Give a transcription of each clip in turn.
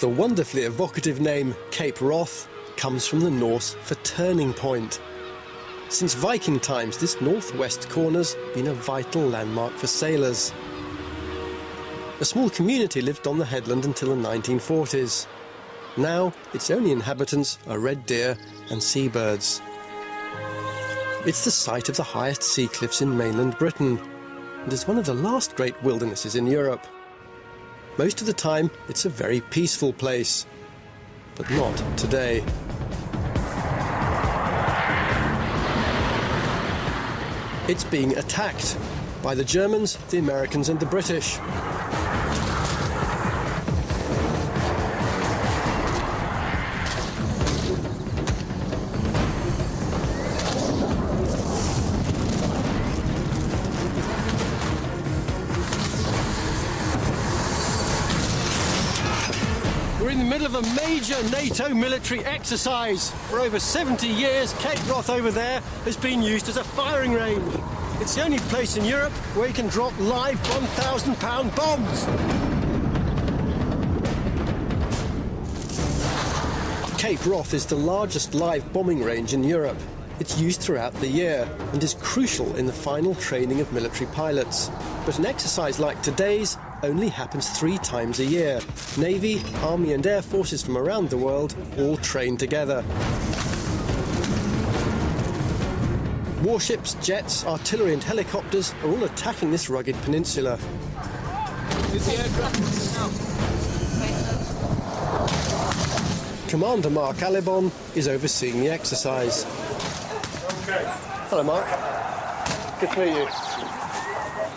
The wonderfully evocative name Cape Wrath comes from the Norse for turning point. Since Viking times, this northwest corner's been a vital landmark for sailors. A small community lived on the headland until the 1940s. Now, its only inhabitants are red deer and seabirds. It's the site of the highest sea cliffs in mainland Britain, and is one of the last great wildernesses in Europe. Most of the time, it's a very peaceful place, but not today. It's being attacked by the Germans, the Americans and the British. We're in the middle of a major NATO military exercise. For over 70 years, Cape Wrath over there has been used as a firing range. It's the only place in Europe where you can drop live 1,000-pound bombs. Cape Wrath is the largest live bombing range in Europe. It's used throughout the year and is crucial in the final training of military pilots. But an exercise like today's only happens 3 times a year. Navy, Army and Air Forces from around the world all train together. Warships, jets, artillery and helicopters are all attacking this rugged peninsula. Commander Mark Alibon is overseeing the exercise. Hello, Mark. Good to meet you.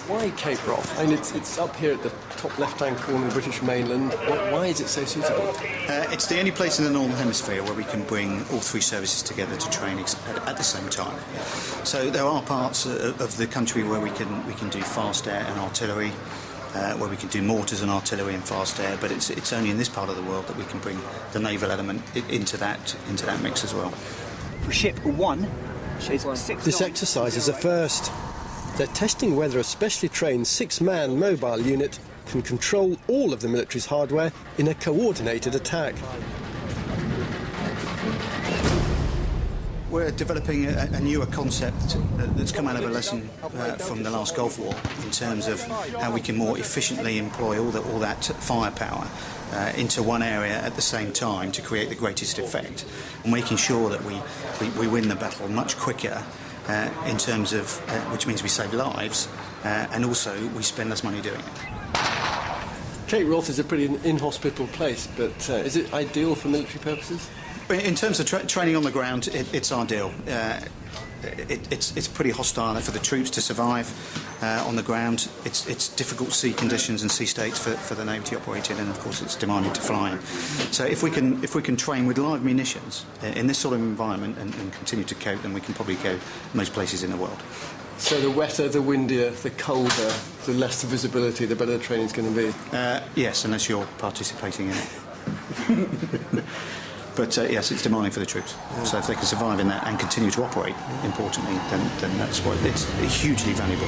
Why Cape Wrath? I mean, it's up here at the top left-hand corner of the British mainland. Why is it so suitable? It's the only place in the Northern Hemisphere where we can bring all 3 services together to train at the same time. So there are parts of the country where we can do fast air and artillery, where we can do mortars and artillery and fast air, but it's only in this part of the world that we can bring the naval element into that mix as well. For Ship 1, This exercise is a first. They're testing whether a specially trained 6-man mobile unit can control all of the military's hardware in a coordinated attack. We're developing a newer concept that's come out of a lesson from the last Gulf War in terms of how we can more efficiently employ all that firepower into one area at the same time to create the greatest effect, and making sure that we win the battle much quicker in terms of, which means we save lives, and also we spend less money doing it. Cape Wrath is a pretty inhospitable place, but is it ideal for military purposes? In terms of training on the ground, it's ideal. It's pretty hostile for the troops to survive on the ground. It's difficult sea conditions and sea states for the Navy to operate in, and of course it's demanding to fly in. So if we can train with live munitions in this sort of environment and continue to cope, then we can probably go most places in the world. So the wetter, the windier, the colder, the less the visibility, the better the training's going to be? Yes, unless you're participating in it. But yes, it's demanding for the troops. Yeah. So if they can survive in that and continue to operate, importantly, then that's what it's hugely valuable.